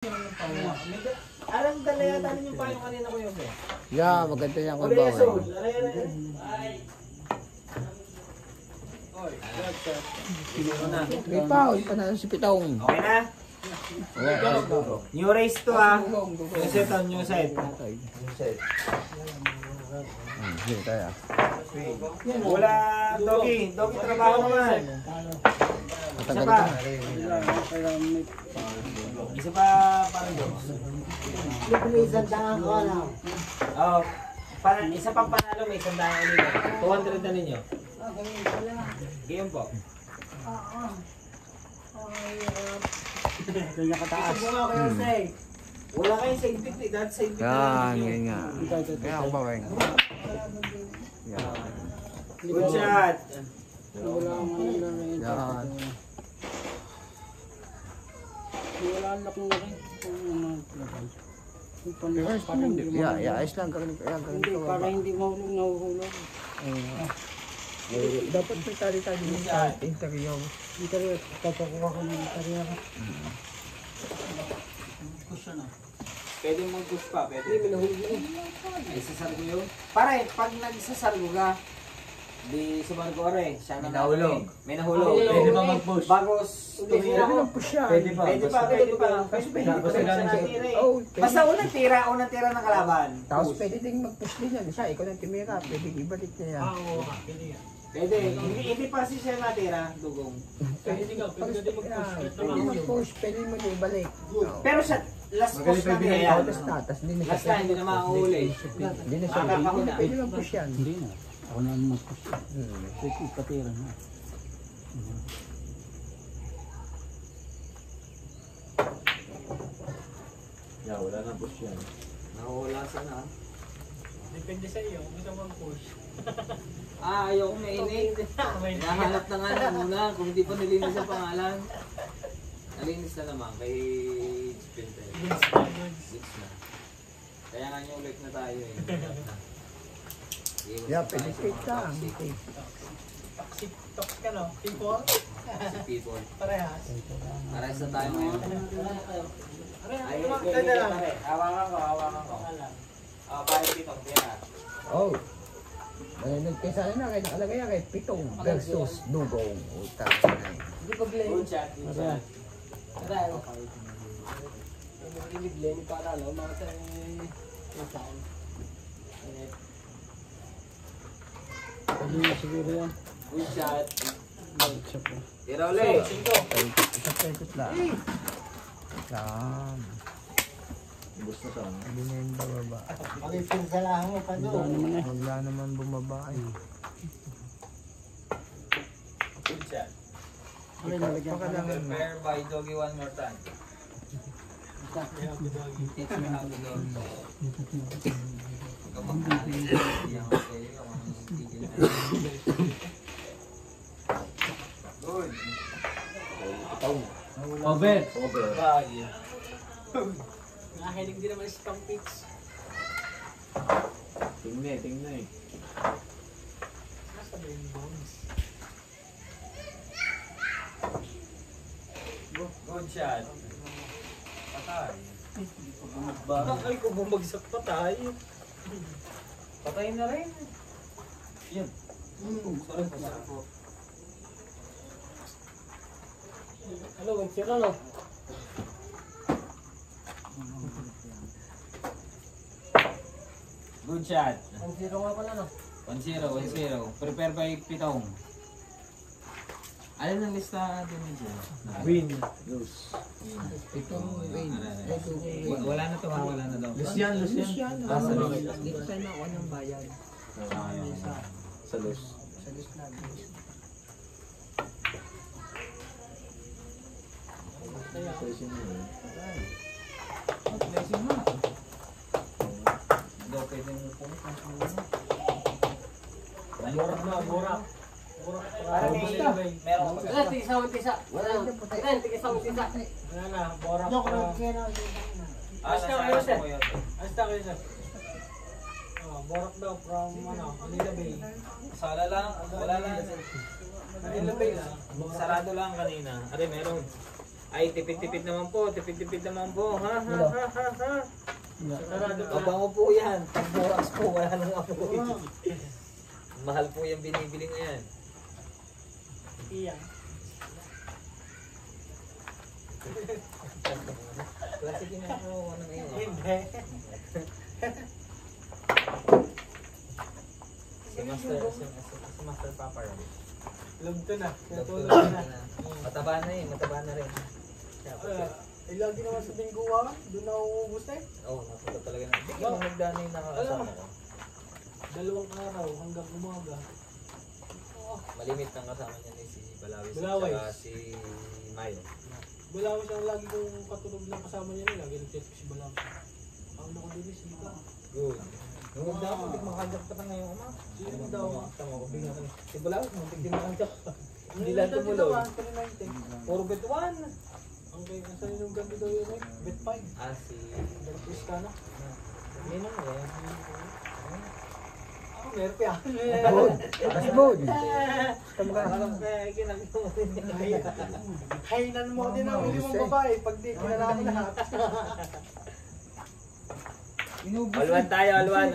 Alam, dala yata rin yung payo kanina ko yun eh. Yeah, maganda yan kung bawal. May paul, panalo si Pitong. Okay na? New race to ha. New set on new set. Sige tayo. Wala, Doggy. Doggy trabaho naman. Isa pa. Isa pa parang dogs. May sandangan ko lang. Oh, isa pang panalo may sandangan ulit. 200 na ninyo. Game po. Kanya kataas. Isa mo kayo say. Wala kayong safety plate. That's safety Yan, plate. yan nga. Kaya ako ba, Weng? Yan. Good shot. Wala ang Yan. wala ang laki na rin. Ayos lang. Hindi, para hindi mahulog, nahuhulog. Dapat may tali-tali yung sa interior. Dito rin, papakuha ko ng interior. Kusya na. Pwede mong push pa. Pwede. Hindi, minahulog yun. Isasargo yun. Pare, pag nagsasargo ka, di sumargo rin. Siya na nahulog. May nahulog. Pwede ba mag-push? Bago Pwede mag-push yan. Pwede pa. Pwede pa. Basta unang tira ng kalaban. Tapos pwede ding mag-push din yan. Siya, ikaw nang timira. Pwede ibalik niya yan. Oo, pwede yan. Pwede. Hindi pa siya natira, dugong. Pwede ka, pwede ka din mag-push. Pwede mag-push, pwede mo niya ibalik. Pero sa last push na niya yan. Tapos hindi na Last time, hindi na makahuli. Hindi na siya. Makakahuli. Pwede mag-push yan. Hindi na. Ako na mag-push. Pwede ipatira na. Yeah, wala nang push yan. Nakawala sana. Depende sa iyo, gusto mo mag-push. Ayoko mainit. Nahanap na nga na muna kung hindi pa nilinis ang pangalan. Nalinis na naman kay Spinter. Goods na. Kaya nga yung ulit na tayo eh. Yeah, pwede straight ka. Toxic ka no? People? People. Parehas. Parehas na tayo ngayon. Ay, hawakan ko. Pare dito, kaya. Oh. Kaysa na kayo nakalagay yan kay Pitong versus Dugong. Utang. Good shot, good shot. Pwede na siguro yan. Good shot. Mag-shot na. Tira ulit. Isang ikot lang. Yan. Gusto sa ano? Hindi na yung bababa. Mag-feel sa lahat mo pa doon. Wala naman eh. Wala naman bumaba eh. Good shot. Ano yung nalagyan ka lang? Prepare by Doggy one more time. Teach me how to go. Good. Over! Nakahilig din naman sa stomp pitch. Tingnan eh. Nasa ba yung bones? Good shot. Patay. Ay, kung bumagsak pa tayo. Patay na rin. Yun. Sorry po. Ano, mag-sira no? Good shot. Ang zero nga pala no? 1-0. Prepare by Pitong. Alam ng lista din niya. Win. Lose. Pitong win. Wala na to ha, wala na daw. Lucian. Nasa dito tayo nakuha ng bayan. Sa lose. Sa list na. Blessing mo eh. Blessing mo. Daw pwede mo po. Borak na, borak. Parang meron pa. Wala, tigisa. Wala na, borak na. Basta kayo sir. Basta kayo sir. Borak daw from Manila Bay. Sala lang, wala lang. Manila Bay na. Sarado lang kanina. Are meron. Ay, tipid-tipid naman po. Tipid-tipid naman po. Ha? Mabango po yan. Pag-borax po, wala nang apoy. Mahal po yung binibili ngayon. Iya. Klase ginagawa ko na ngayon. Hindi. Si Master Papa rin. Lugto na. Doktor Natulog na. Mataba na eh, mataba na rin. Lagi naman sa Bingguwa, doon na uubos eh. Oo, napunta talaga na. Hindi mo nagdano yung nakakasama ko. 2 araw hanggang umaga. Malimit ang kasama niya ni si Balawis at Balawis. saka si Mayo. Balawis ang lagi kong katulog ng kasama niya nila. Lagi nag-chat ko si Balawis. Ang nakadilis, hindi ka. Good. Nung magdaan ko, hindi makajak pa na ngayong ama. Sino daw? Tama ko, bigla ko. Si Balawis, muntik din makajak pa. Hindi lang tumuloy. Puro bet 1. Ang kaya ang sa'yo nung gabi daw yun eh. Bet 5. Ah, si... Bet ka na. Hindi na mo eh. Ako meron pa yan. Good. Atas good. Parang kaya ginagawa mo din. Kainan mo din ang hindi mong babae pag di kinalaman lahat. Alwan tayo, alwan.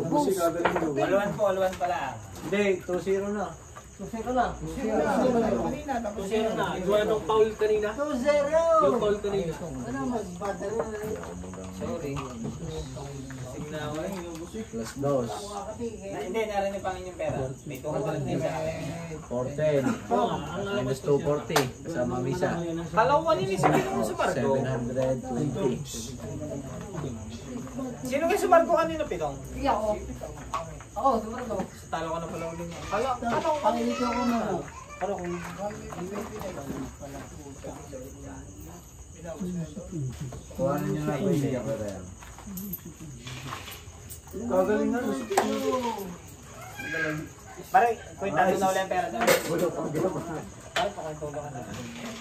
Ubusin ka galing mo. Alwan po, alwan pala. Hindi, 2-0 na. Kanina, tapos 2-0 na. Igual ng foul kanina. 2-0! Yung foul kanina. Sorry. Signa ako eh. Plus 2. Hindi, narinig pa inyong pera. May 200 din sa akin. 410. Minus 240. Kasama misa. Kala ko kanina si Pinong sa barko. 720. Sino kayo sa barko kanina, Pinong? Iya ako. Oo, sumunod ako. Talo ka na pala ulit niya. Pangilito ako na. Kuha na nyo na ba siya pa rin? Kagaling na. Pare, kwenta na ulit ang pera daw. Bulo pa gano'n. Pare, pakintolo ka na.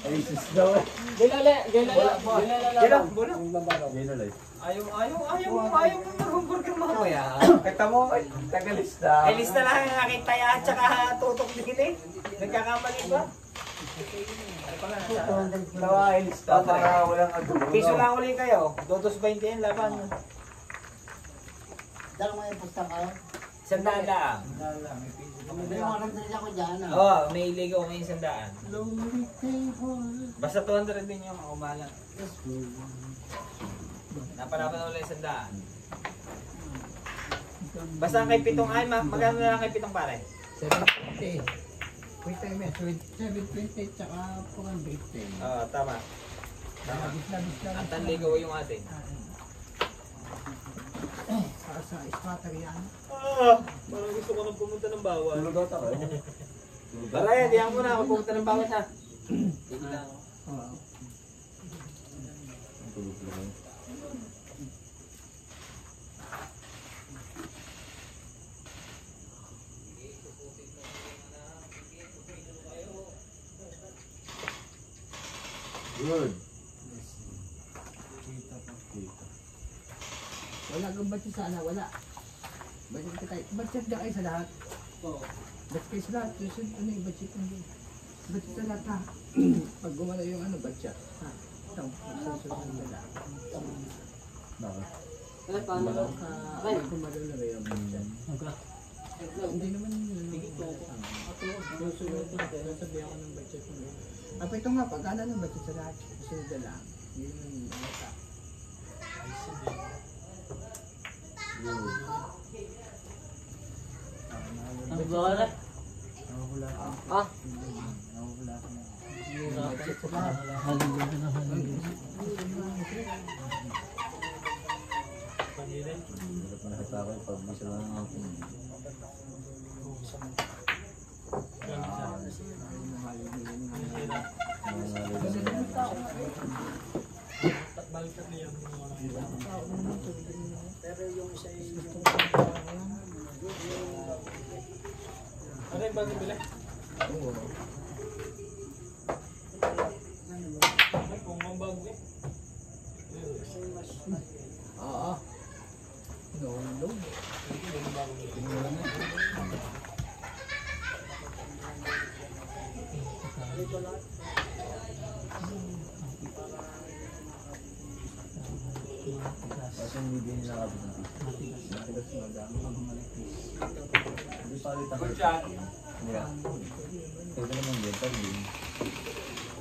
Ay, sis daw eh. Gila, bulo. Gino light. Ayaw mo mag-hamburger mamaya. Kita mo, tagalista. Ay, lista lang ang aking taya at saka tutok din eh. Nagkakamali ba? Tawa, ilista para walang adubo. Piso lang ulit kayo. 2.20 yan, laban. Dalo mo yung pusta kayo. Sandaan lang. May mga nagdala ko dyan. Oo, may iligaw, may sandaan. Basta 200 din yung kumala. Napanapan ulit sandaan. Basta ang kay Pitong ay, magkano na lang kay Pitong pare? 720. Wait a minute. 720 tsaka 410. Oo, tama. Tama. Bisla. At ang ligaw yung atin. Para sa scatter yan. Parang gusto ko nang pumunta ng bawal. Tulog ata kayo. Tara, diyan mo na ako pumunta ng bawat ha. Hindi lang. Oo. Tulog lang. Good. Wala kang budget sana, wala. Budget ka tayo. Budget na kayo sa lahat. Oo. Budget kayo sa lahat. Susun, ano yung budget mo? Budget sa lahat ha. Pag gumala yung ano, budget. Ha? Ito, susun na lahat. Bakit? Pag gumala na yung budget. Hindi naman susunod na. Sabi ako ng budget mo. Apa ito nga, pag ano ng budget sa lahat. Susunod na lang. Yun yung ano. Ang bola. Ah. Hirap na hatake pag bisa lang ako. Balikat niya. Pero yung isa ano yung bagong bilay? Ay, kung ang bago eh. Oo. No. Kasi hindi din nakabit ng pizza. Matigas madami. Hindi pa ulit ang yeah. Pwede naman din, pag din.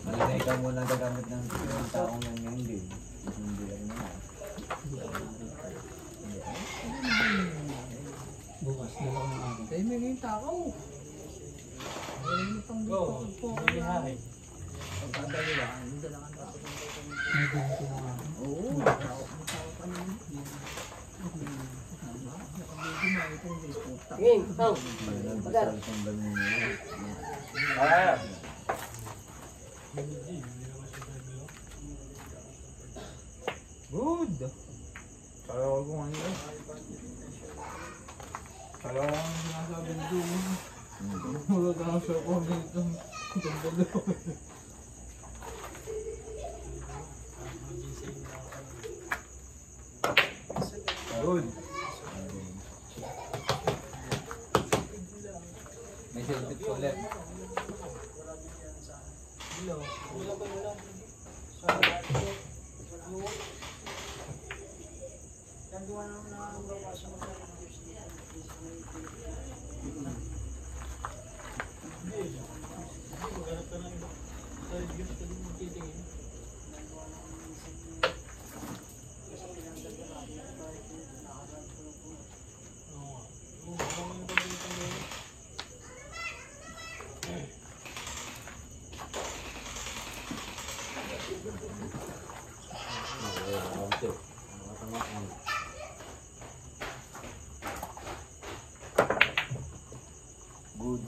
Mali na ikaw muna gagamit ng taong yan ngayon din. Hindi lang naman. Bukas, dalawang araw. Dahil may ngayon tao. Ngayon pang Go, hindi hari. pagkadaliwa, hindi lang ang tao. May ganito na nga. Oo, tao pa naman. Ngin, tao. Mali lang pa sa isang banyo niya. Good! Kala ko kung ano yun. Kala ko ang sinasabi ng doon. Magkakasya ko dito. Itong dalawa. Good! May selfie ko ulit. Good.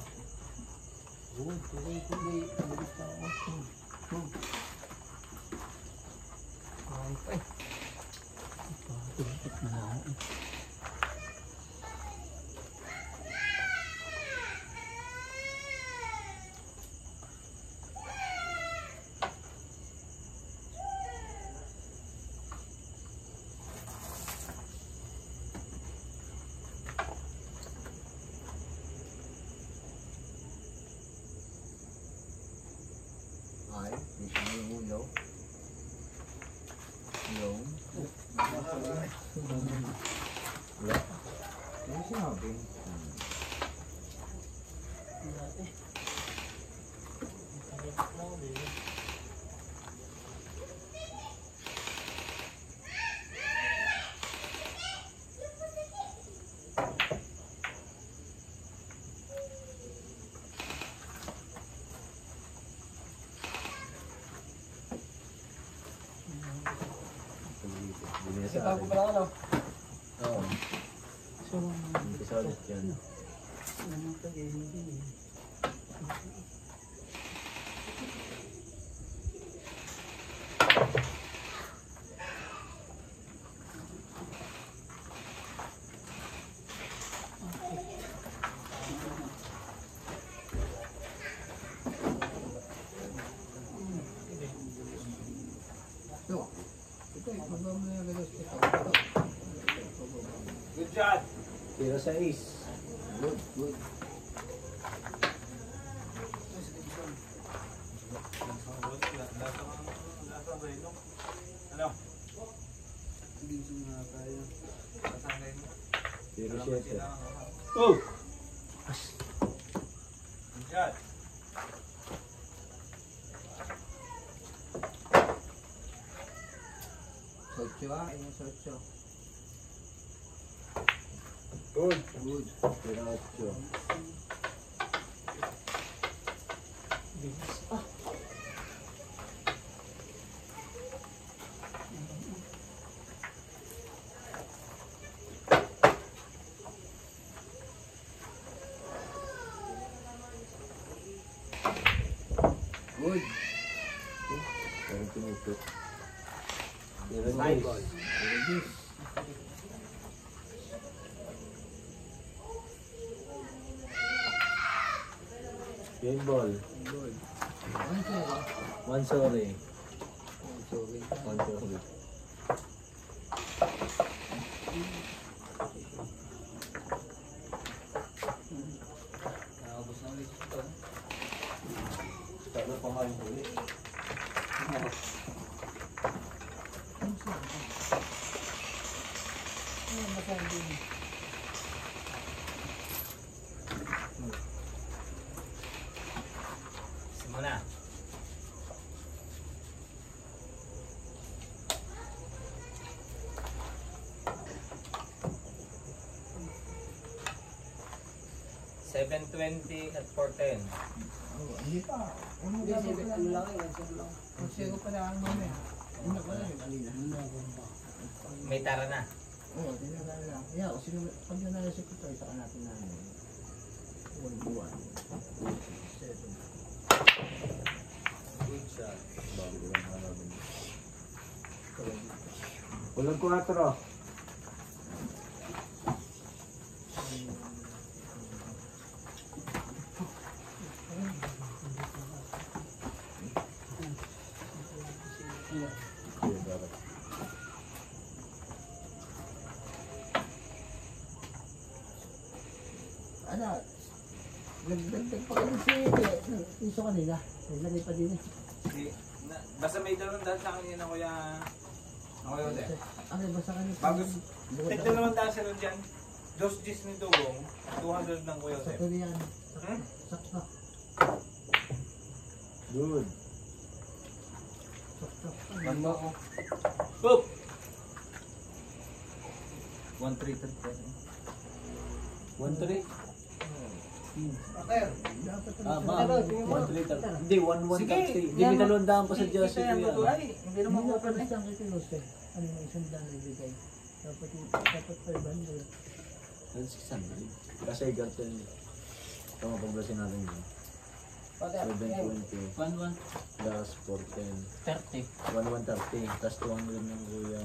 Ay, bisa na yung ulo. Yung. Wala. Ano sinabi? Kasi tago pala ano? Oo. So, Hindi sa ulit yan. Ito. Ito, ibaba mo yung galos. Ito. Good shot! Tira sa ace. Good, good. Ano? Tira 7. Oh! Good shot! Sotso yung sotso. Good! Good. Tira 8. Good. Pero tinutok. Tira Nice. 10. Good. Game ball. Good. Ano sa'yo? One sorry. Sorry. One sorry. Nakabos na ulit ito. Tatlo pa kayo ulit. 720 at 410. Oh, hindi pa. Ano Hindi, lang sabi pala? ko lang eh. Sabi lang. Konsego pa lang mamaya. Una pa lang yung kanina. May tara na. Oo, tinagala lang. Yeah, sino, pag yun na si Kutoy, saka natin na ano. 1, 2, 7. Good shot. Bago ko lang halaban. Walang 4. Ano, nagdagdag pa kayo si Iso kanina. Nilagay pa din eh. Basta may 200 sa akin yun ako ya... Ako yun eh. Ano ba sa kanina? Bago, tig 200 sa nun dyan. 2 Gs ni Dugong, 200 ng Kuya Sa Jose. tuloy yan. Hmm? Sakto. Good. Sakto. One mo ako. Boop! 1-3-3. 1-3. Dapat Ah, ano, ma'am. 1-3. Hindi, 1-1 Sige, kasi. Hindi, may 200 pa sa Diyos. Kita yan, Tutuay. Hindi naman Hindi ako na lang kita Jose. Ano yung isang daan na ibigay? Dapat 500. That's 600. Kasi ganito yun. Tama paglasin natin yun. 720 1-1. plus 410. 30. 1130. Plus 200 ng Kuya.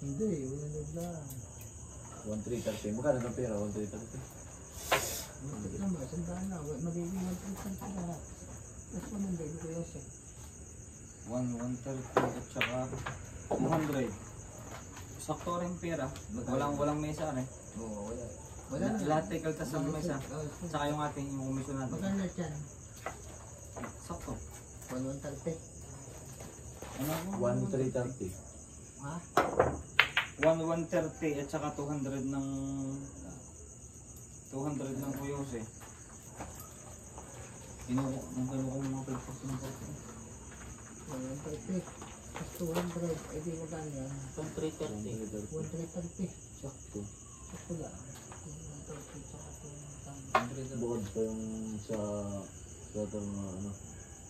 Hindi, wala lang. 1330. Magkano ng pera? 1330. Bakit naman, isang daan na. Magiging 1% ka lahat. Tapos 100 ko Jose. 130 at saka 200. Sakto rin pera. Walang mesa rin. Oo, wala. Wala na. Lahat ay kaltas ng mesa. Oo, Saka yung ating yung komisyon natin. magkano na dyan? Sakto. 130. Ano? 1330. Ha? 130 at saka 200 ng Kuya Jose. Nang dalawa ko mga pagpapos ng 130. Tapos 200. Eh di magkano yan? 330. 130. Sakto. Sakto lang. 130 tsaka 200. Bukod pa yung sa total na ano.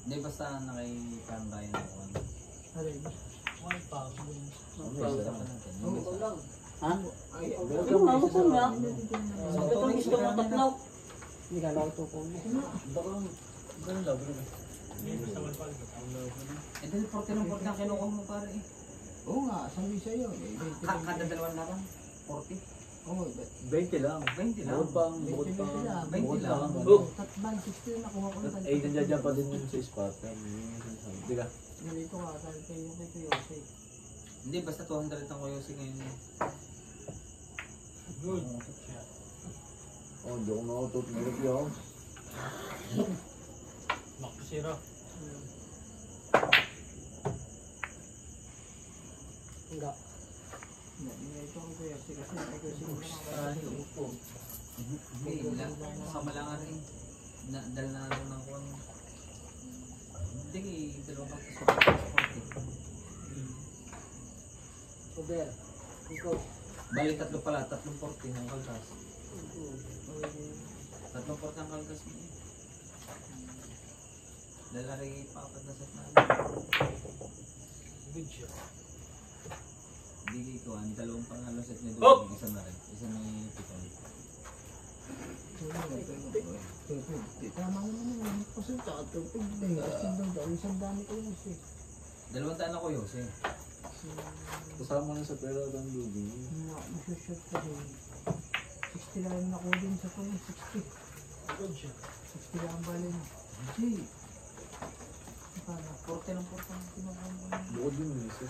Hindi basta nakay Ryan ako. Alay ba? 1,000. Oo, lang. Ha? Ay, Ito, ano po nga? Sakto Ito, rin gusto mo sa tatlaw. Hindi ka lang ito po. Baka ganun lang. Basta 1,000. Eh dahil 40 ng 40 ang kinukuha mo pare eh. Oo nga, sabi sa'yo. Eh, 20. Kada dalawang laban, 40. Oo, 20 lang. 20 lang. Bukod pang, 20 bukod pang, lang. bukod 20 lang. pang. Oh. Tatbang 60 nakuha ko. At 8 nandiyan pa din yun sa spot. Hindi ka. Ganito ka, dahil kayo kay Jose. Hindi, basta 200 ang Kuya Jose ngayon eh. Good. Oh, hindi ako nakautot. Meron yun. Back to 0. Enggak. Ito ang Kuya Jose kasi nag-Jose mo Hindi, kasama lang nga rin. Dahil na ako ng kuwan. Hindi, dalawang kapos ko sa 40. Over. Ikaw. Bali, tatlo pala, 340 ng kaltas. 340 ang kaltas mo eh. Dahil na rin papat na set namin. Good shot. Bigay ko, ang dalawang pangalong set ni Oh! Doon, isa na rin. Isa ni Pitong. Tama naman yun. Kasi tsaka 250. Isang dami ko yun siya. Dalawang taan ako Jose. Kasama na sa pera ng lugi. Masushoot ka din. 60 lang ako din sa tuloy. 60. Good shot. 60 lang bali mo. Hindi. Paano? 40 ng 40 ang kinukuha mo. Bukod yun eh. Sa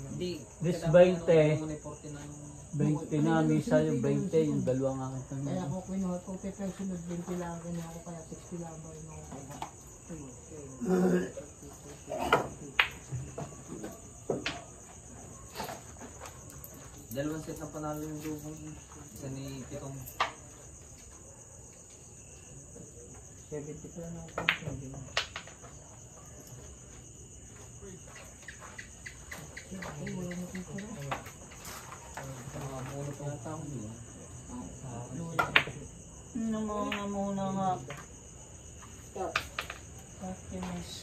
Hindi. This kailangan 20. muna yung 40 ng... 20 na, misa yung 20, yung dalawang aking Kaya ako kinuha ko, pero sunod 20 lang kinuha ko, kaya 60 lang bali mo ako. Dalawang set ng panalo yung Dugong. Isa ni Pitong. 70 pa lang ako. Sabi mo. Ay, wala na dito na. Mga puno pa yata ako doon. Muna nga. Optimist.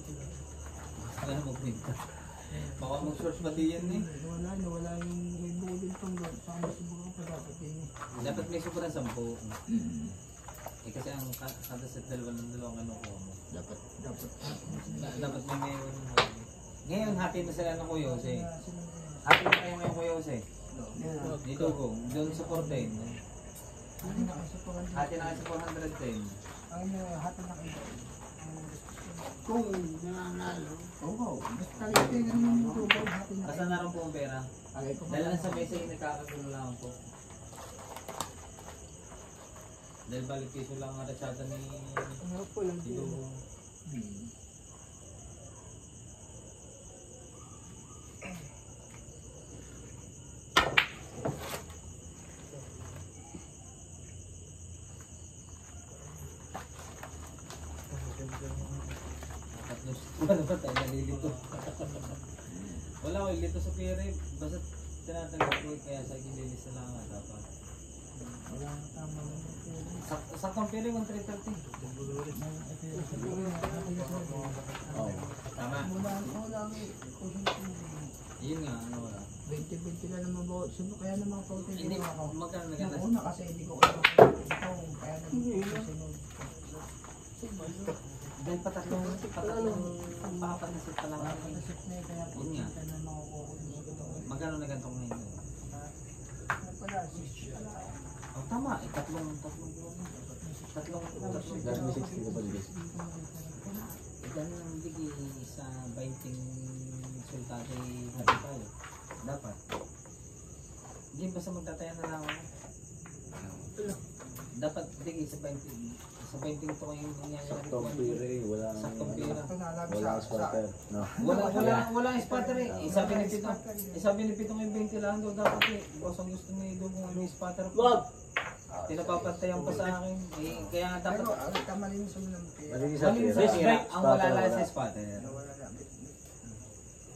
Wala na magbenta. Baka mag-source pati yan eh. Wala yung may budol pang doon. Sama siguro pa dapat yun eh. Dapat may sobrang 10. Eh kasi ang kada set dalawang kinukuha mo. Dapat. Dapat may mayroon. Ngayon, happy na sila ng Kuya Jose. Happy na kayo ngayon Kuya Jose. Dito ko, doon sa 410. Hati na kayo sa 410. Ang hati na kayo. Kung nananalo. Oo, basta ito yung tubaw hati na Asan na rin po ang pera? Dahil lang sa mesa yung nagkakagulo lang po. Dahil balik piso lang ang rasyada ni Ano po lang Dito. Wala ba tayo nalilito? Wala ko ilito sa pere. Basta tinatanggap ko kaya sa gilinis na lang nga dapat. Wala na tama na ito. Saktong pere 1,330. Tama. Wala Yun nga, ano wala. 20-20 lang naman ba? Sino kaya naman pautin Hindi, ko ako? magkano Yung naganda? una kasi hindi ko kaya ito, kaya naman sunod. Dahil patatlong pang-apat na set pa lang. Nasip na yun, kaya Yun nga. na makukuha ko. Magkano nagantong ngayon? Ano pala, 60 pala. Oh, tama. Tatlong buwan. Tatlong. Dahil may 60 ka ba dito? Ilan ang bigi sa 20 sultate happy tayo. Dapat. Hindi basta magtataya na lang ako. Dapat bigi sa 20. Sa 20 ito kayong nangyayari. Saktong pire, wala Saktong pira. Ito na alam Wala ang spotter. No? Wala ang spotter eh. Sabi ni Pito yung 20 lang daw dapat eh. Boss ang gusto niya doon kung ano yung spotter. Wag! Tinapapantayan pa sa akin. Eh, kaya dapat. Pero ang kamalinis mo ng pera. Malinis sa Malinis pire. sa pira. Ang wala lang Wala. sa spotter. Wala na.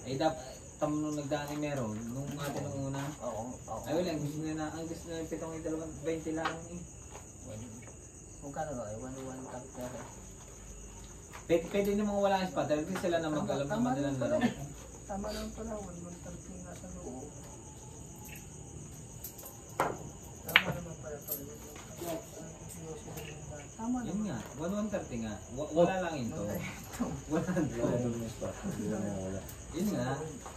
Eh dapat tamo nung nagdaan ni Meron, nung atin nung una. Oo. Ay wala, ang gusto nila ang gusto nila Pitong yung 20 lang eh. Kung kano ba, 1-1 tap pera. Pwede namang wala ang spotter. Hindi sila na mag-alam ng madalang laro. Tama lang pala, 1-1 tap yung nasa loob. Tama naman pala pala. Tama Yun naman. nga, 1-1-30 nga. Wala lang ito. Wala Wala doon yung spot. Hindi na wala. Yun nga.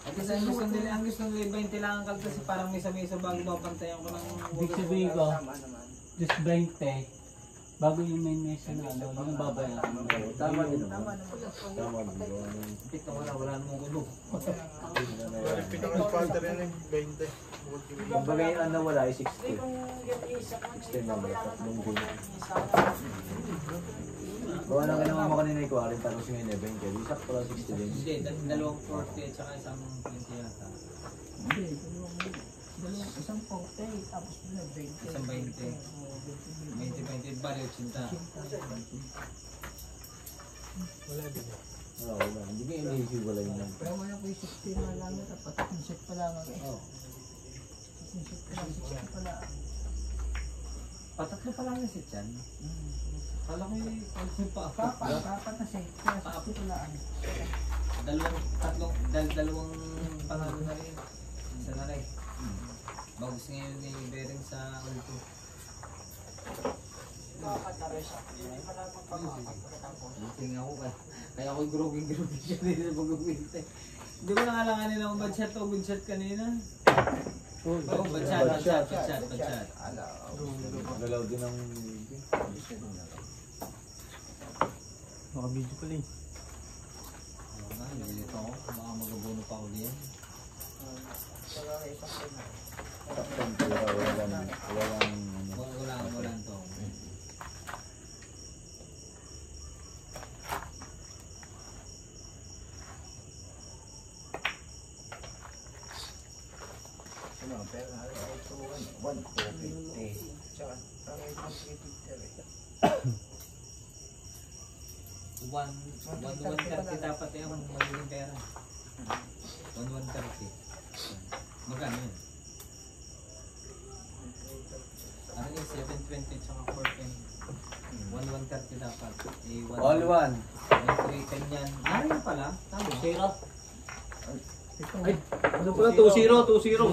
At isa ang gusto nila 20 lang ang kalta kasi parang misa-misa bago mapantayan ko ng Ibig sabihin ko, Tama naman. just 20, bago yung main mesa na ano, yung babayaran mo. Tama din Tama naman. naman. Tama din. Pito wala namang ulo. Hindi na wala. Pitong spotter yan eh, 20. Kumbaga yung ano wala ay 60. 60 na wala. Tatlong gulo. Gawa na ginawa mo kanina yung 40 tapos yung 11 kaya di sakto lang 60 din. Hindi, dalawang 40 at saka isang 20 yata. Hindi, dalawang isang 40, tapos na 20. Isang 20. 20, bali 80. Wala din eh. Wala. Hindi ka iniisip wala yun lang. Pero wala ko yung 60 na lang, dapat yung set pa lang eh. Oh. Yung set pa lang, 60 pala. Patatlo pa lang yung sit yan. Kala ko yung Kapat na set, kaya 60 pala. dalawang panalo na rin. Isa na rin. Bagus ngayon ni Bering sa Ulto. Tingin ako kaya ako'y groging siya dito sa pag-uwinte. Hindi ko nangalanganin ng budget o budget kanina. Oo, budget. Galaw din ang... Naka-video pala eh. Oo nga, nililito ako. Baka magabono pa uli yan. Taktong pira, walang ano. Wala to. Ano, pero ito, 150. Tsaka, parang ito 350 rin. 130 dapat yung magiging pera. 130. Magkano yun? Ano yung 720 tsaka 410? 130 dapat. Eh, All one. 130 yan. Ah, yun pala. Tama. Zero. Ay, Ano pala? 2-0, 2-0.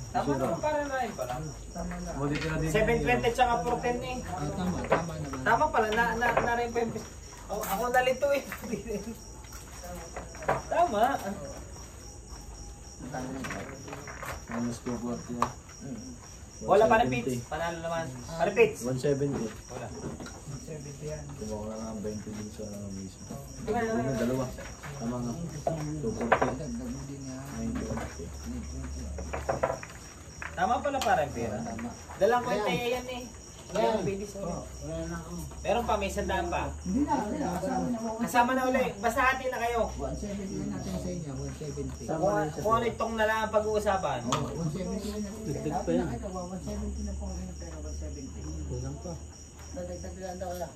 Tama naman para na yun pala. tama na. Buti ka na din. 720 tsaka 410 eh. Tama naman. Tama pala, na rin pa yung... Oh, ako nalito eh. Tama. Minus 240 yan. Wala pa repeats. Panalo naman. Repeats. 170. Wala. 70 yan. Kumuha ka ng 20 din sa mismo. Di ba Ano, dalawa. Tama nga. 240. Dagdag mo din yan. 90. Tama pala para yung pera. Tama. Dalang ko yung taya yan eh. Yan, baby, sorry. Wala na ako. Meron pa, may sandaan pa. Hindi na, kasama na mo. Kasama na ulit. Basta hati na kayo. 170 na natin sa inyo, 170. Kung ano itong na lang ang pag-uusapan. Oh, 170 na natin. Dagdag pa yan. Ito, 170 na po ang inang pera, 170. Kulang pa. Dadagdag lang daw lang.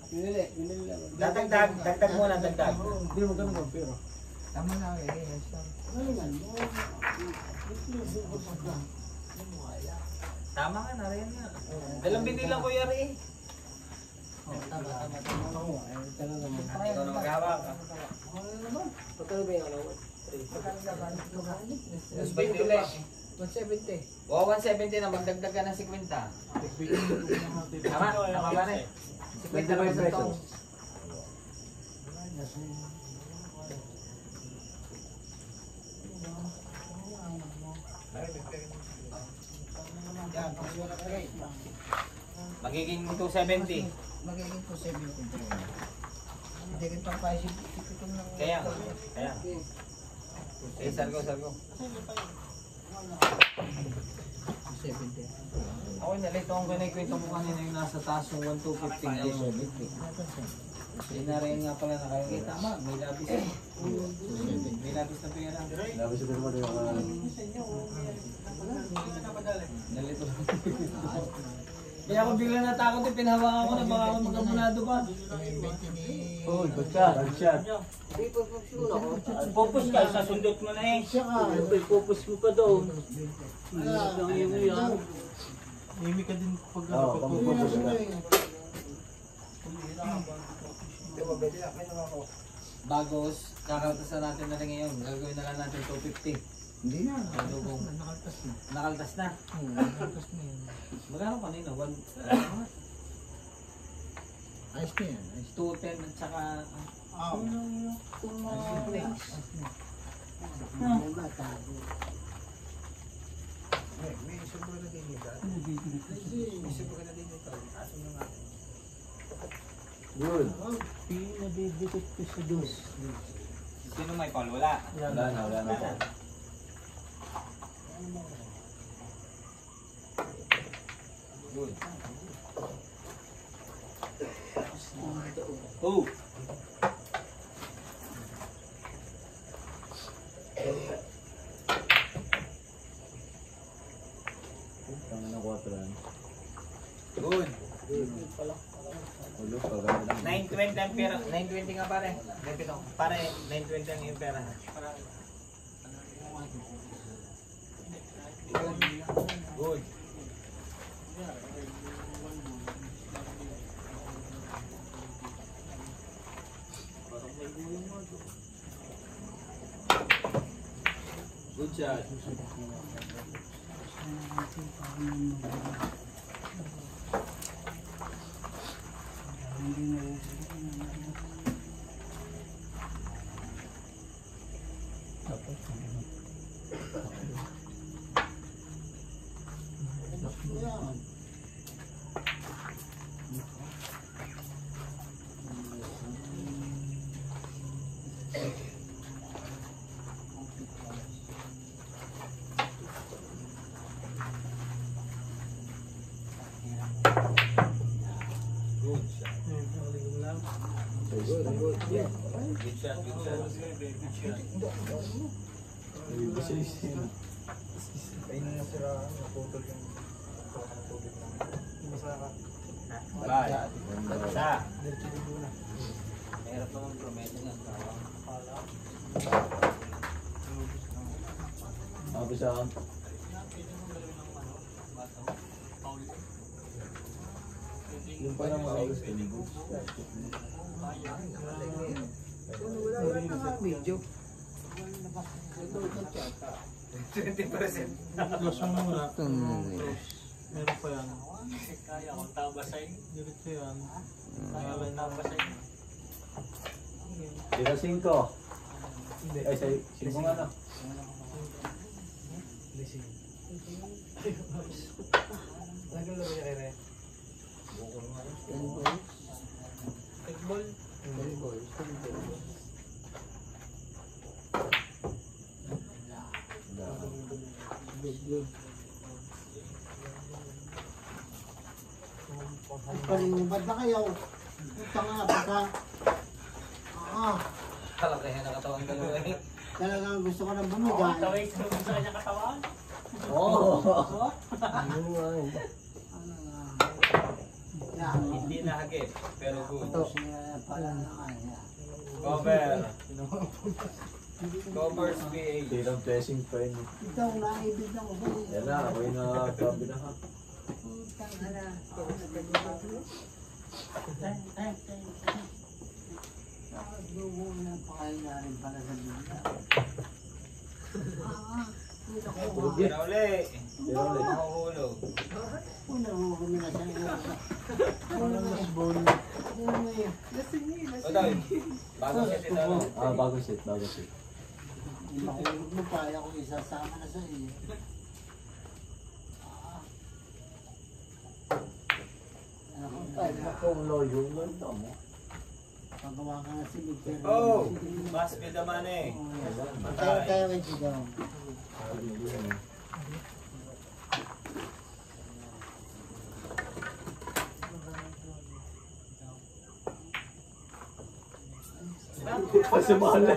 Dagdag muna, dagdag. Hindi mo ganun ang pera. Tama na, eh. Tama nga, nariyan nga. Dalang binilang ko yari eh. Tama. Ikaw na maghawak. Pagkano ba yung ano? Mas 20 ulit. 170. O, 170 na, magdagdag ka ng 50. Tama? Tama ba na eh? 50 na sa tong. Magiging 270. Magiging 270. Hindi rin pang paisip itong lang. Kaya. Eh, sargo. 270. Ako nalito akong kinikwento mo kanina yung nasa taas yung 1,250 ngayon. Hindi na rin nga pala nakakita. Tama, may labis eh. May labis na pera. Labi sa dalawa rin ako. Nalito lang. Kaya ako bigla natakot eh, pinahawakan ko na baka ako magkamunado pa. Oh, bagshot. Pupus ka, sasundot mo na eh. Pupus mo pa doon. Ang yung yan. Himi ka din pag Oo, pagpupos ka. Bagos, kakaltasan natin na rin ngayon. Gagawin na lang natin 250. Hindi na. Dugong. Nakaltas na. Nakaltas na. Oo, nakaltas na yun. Magkano kanina? Ayos na yan. Ayos 210 at saka... May sobra na din ito. May sobra na din ito. Aso na nga. Good. Pinabibigit ko sa dos. Sino may call? Wala. Wala na. Good. Oh! Tama na 4 yan. Good. Ulo, paganda lang. 920 ang pera. 920 nga pare. Repito. Pare, 920 ang yung pera. Good. Good shot. Good shot. Good shot, good shot. Kaya na nasira, naputol yung tubig. Bye. Ganda. Mahirap naman promesa niya. Tapos ako. Yung pa naman ako gusto ni Goods. Wala na nga medyo. 20%. Close mo muna. Meron pa yan. Kaya akong tabasay. Diretso yan. Kaya akong tabasay. Dito 5. Ay, say, 5 nga na. Lagyan lang niya kaya. Tekball. Palingubad na kayo. Puta nga, baka. Kalaki yan nakatawan dalawa eh. Talagang gusto ko na bumigay. Taway sa kanyang katawan. Oo. Hindi nahagip, pero good. Pala na kaya. Cover. Covers PA. Tirang dressing pa yun. Ikaw, naibig na ko. Yan na, ako yung nakabi na ha. Puta nga na. Gubo na pakain na rin pala sa bina. Tira uli. Tira ulit. Mahuhulog. Una mo kami na sa iyo. O daw, bago siya sila. Ah, bago set, bago set. Mahulog mo pa, ayaw ko isasama na sa iyo. Ay, nakong loyo, ganda mo. Pagawa ka na si Victor. Oh, mas bidaman eh. Tayo tayo kay Sigaw. Muntik pa si Mala.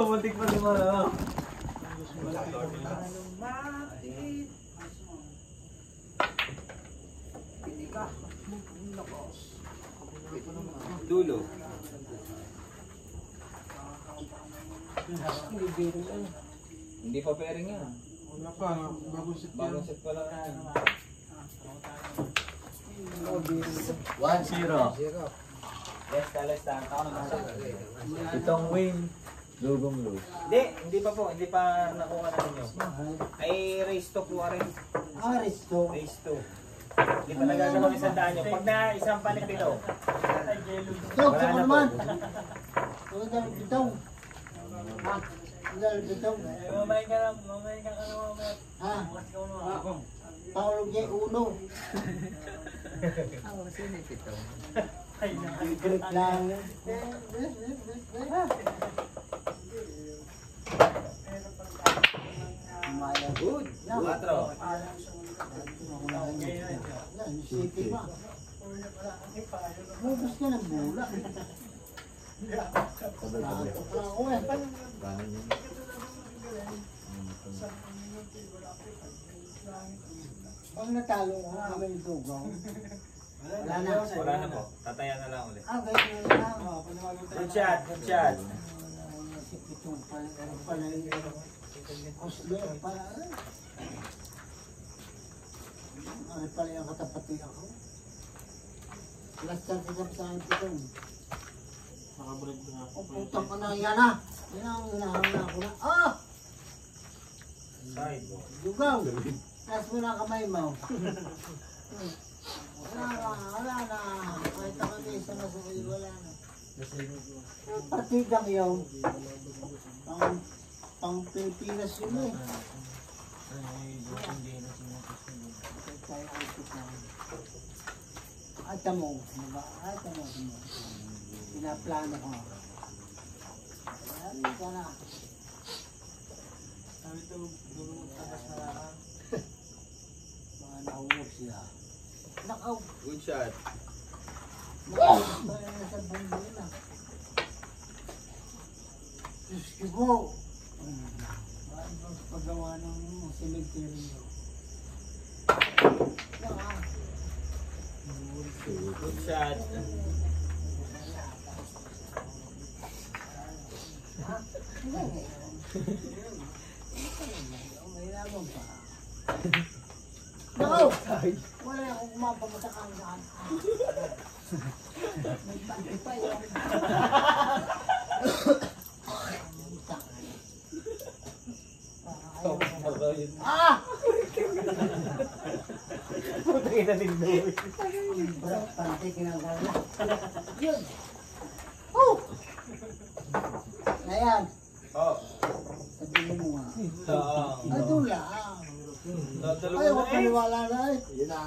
Muntik pa si Mala. Dulo. Hindi pa pairing yan. Wala pa, bagong sit yan. Bagong set pa lang yan. 1-0. Lesta. Ako naman sa Itong win. Lugong lose. hindi pa po. Hindi pa nakuha na ninyo. Ay, race to po rin. Aristo. Race to. Hindi pa nagagawang isang daan nyo. Pag na isang panik dito. Bitaw, saan mo naman? Huwag dami bitaw. Ha? Huwag dami bitaw. Mamay ka na mamaya. Ha? Bukas ka uno. Paulog niya uno. Ako kasi nipito. Ay, Click lang. Maya. Good. 4. Yan, city pa. Mubos ka ng bula. Sabay-sabay. Ako eh. Kanan yun. Pag natalo ko kami ng dugaw. Wala na. Wala na po. Tatayan na lang ulit. Ganyan na lang. Good shot. Good shot. Si Pitong pala yung Osler pala. Ano pala yung katapati ako? Last chance sa akin Pitong. Nakabreak na ako. O putang ka na yan ah! Yan ang hinahanap ko na. Ah! Side. Dugaw! Taas mo na kamay mo. Wala na. Kahit ako na isa na sa kayo, wala na. Partidang yun. Pang Pilipinas yun eh. Ata mo. Ata mo. Pinaplano ko. Ayan ka na. Sabi ito, gulong tagas na lang. Mga nahuwag sila. Nakaw. Good shot. Tayo na sa bundo na. Diyos ko po. Bakit ba paggawa ng cemetery nyo? Good shot. Nako! Wala na akong kumapapunta kang saan. May pati pa yun. Ah! Putang ina din doon. Pati kinagala. Yun. Oh! Ayan. Oh. Sabihin mo nga. Oo. Ay, doon lang. Dalawa Ayaw ko na eh. paniwala na eh. Yun na.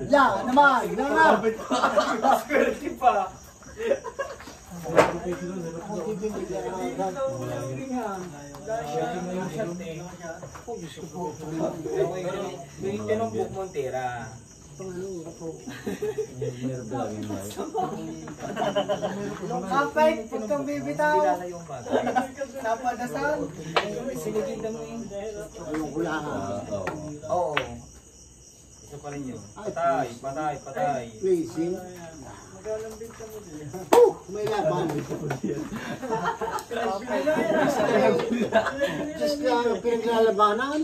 Yan naman. Yan na. Swerte pa. Ako tibigyan ka na. Yung tinumbok mong tira. Meron ba lagi na? Kapit, huwag kang bibitaw. Bilala yung bata. Napadasal. Sinigil na mo yun. Ayaw ko lang. Oo. Isa pa rin yun. Patay, patay, patay. Racing. Oh, may laban. Just lang pinaglalabanan.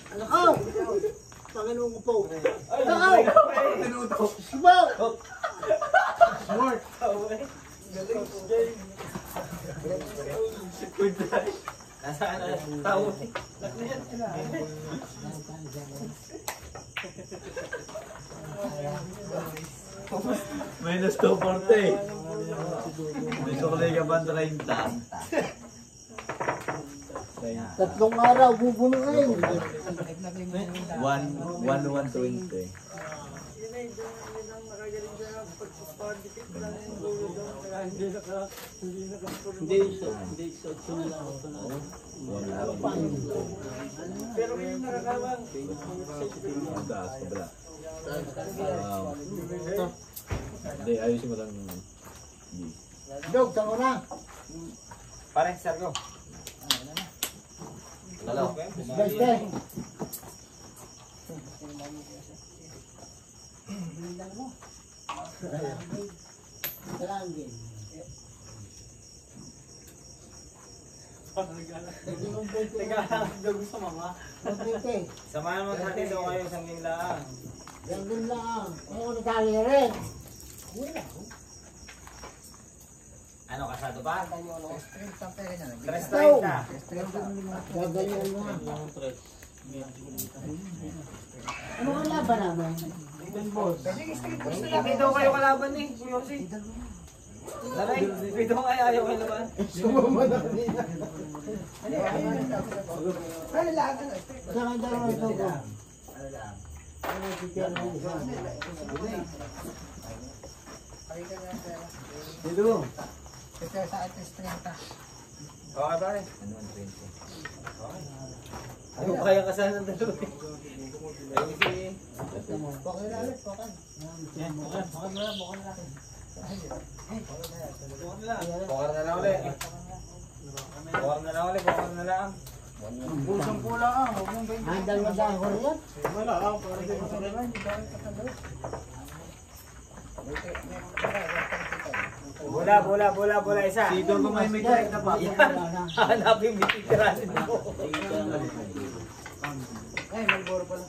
Ano ka? Panginoon ko po. Ano? Subaw! Smart. Nasaan na tao? Minus 240. Gusto ko lang yung 30. Tatlong araw, bubunuin. 1,120. Hindi sa sunod ako ito na. Pero yung nakakawang. Ang taas, kabila. Hindi, ayusin mo lang yung Dog, tango na. Pare, Sergio. Dalaw. Beste. Dalangin. Nagkakagdag sa mga. Magbinte. Samahan mo natin daw kayo sa lang. Ganun lang. Ay, ako natali rin. Ano, kasado ba? 3.30. Gaganyan mo. Ano ang laban namin? Hindi daw kayo kalaban eh, Kuya Jose. Nanay, hindi daw kayo ayaw kayo naman. Sumama na kanina. Saan ang dalawa ito ko? Ano si Tiyan ng isa? Dito. Ito sa ating 30. Okay, pare. Ayaw kaya kasama ng dalawa eh. Ayun si... Bukay na ulit, bukay. Pokar na lang ulit. Pokar na lang ulit, pokar na lang. Pusong pula ah, huwag mong 20. Handal mo dahil ko rin yan. Wala ah, para din sa naman. Bola, isa. Dito ko may direct na pa. Hanapin mo yung tirasin mo. Ay, magboro pala.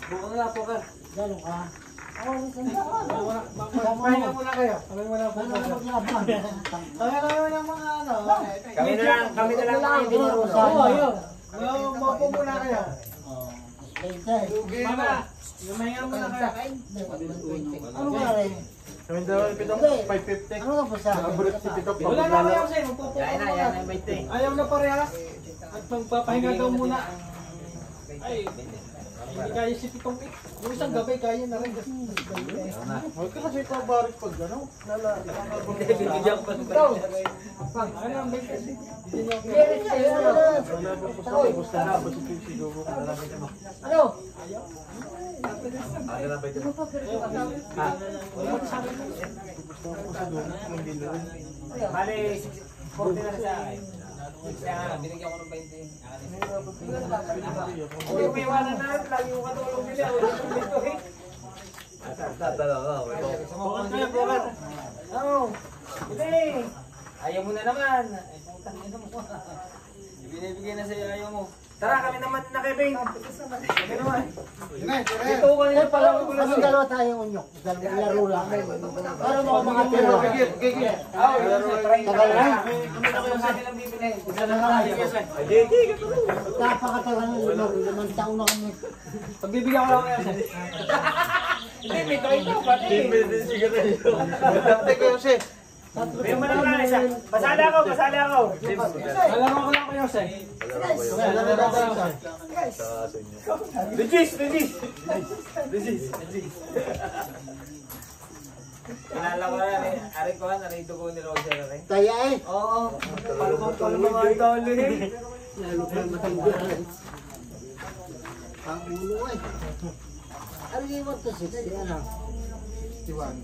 Bukang nga, pokar. Gano'n ka? Ako, sanda ka. Pahinga muna kayo. Kami muna po. Ano na maglaban? Kami ng mga ano. Kami na lang mga hindi marunong. Oo, ayun. Maupo muna kayo. Lugi Mama, lumahinga muna kayo. Ano nga rin? Kami dalawa yung pitong Hindi. 550. Ano nga ba sa akin? Abulot si Pitong. Wala na kayo sa'yo, magpupo Yan na, yan na yung 20. Ayaw na parehas. At magpapahinga daw muna. Ay, hindi kaya si Pitong eh. Yung isang gabi kaya na rin. Huwag ka kasi pabarik pag gano'n. Bigyan pa ng Ikaw, ano ang may kasi? Hindi niya ako. Wala ba po sa gusto na po si Pido ko. Ano? Aga na ba ito? Bale, 40 na sa akin. Kaya binigyan ko ng 20. Uy, may iwanan na rin. Lagi mo katulong nila. Uy, dito eh. Tatalo ka. Bukan kayo, bukan. Oo. Hindi. Ayaw mo na naman. Ay, putang ina mo. Binibigay na sa'yo, ayaw mo. Tara, kami naman na Kevin. Kami naman. Ito ko kanina pala ko Kami dalawa tayo unyok. Dalawang laro lang. Para mo mga tiro. Tagal na. Kami na kayo sa akin ang bibili. Isa na lang. Napakatagal ng 5 taon na kami. Pagbibigyan ko lang kayo. Hindi, may try ito. Pati. Teka, Jose. Bigyan mo na lang isa. Pasali ako. Lalaro ko lang kayo, Jose. Lalaro ko lang, Jose. Regis. Kilala ko na rin. Ari ko na rin dugo ni Roger rin. Kaya eh. Oo. Palumang ang tali. Lalo pa matanggalan. Ang ulo eh. Ano yung ito si ano? Tiwan.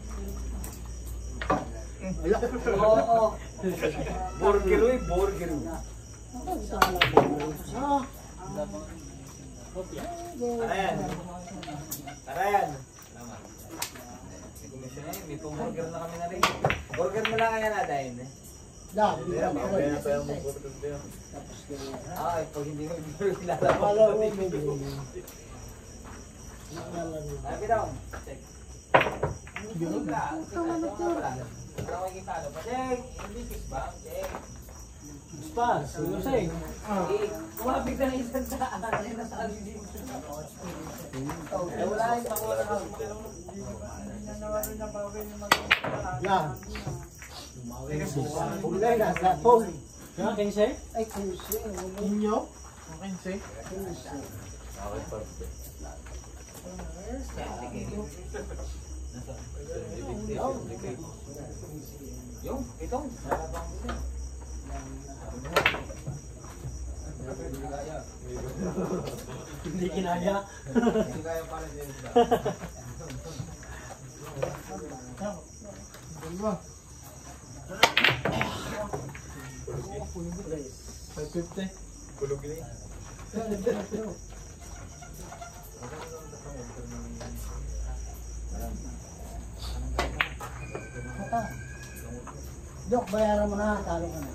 Oo. Burger. Ah. Tara yan. Salamat. May komisyon eh. May burger na kami na rin. Burger mo lang kaya natin. Da. Ay, pag hindi mo ilalabas. Wala ko bibili. Ay, bitaw. Check. Para makikita ano pa. Check. Hindi fix ba? Check. Pas, Jose. Kumapit na isang saan. Ay, nasa alibig. Ay, wala yung pangulo na. Yan. Kulay na sa phone. Kaya, 15? Ay, kusi. Inyo? 15? Yung, itong. Hindi kinaya. Hindi kaya para din. Dalawa. 550. Kulog yun eh. Dok, bayaran mo na. Talo ka na.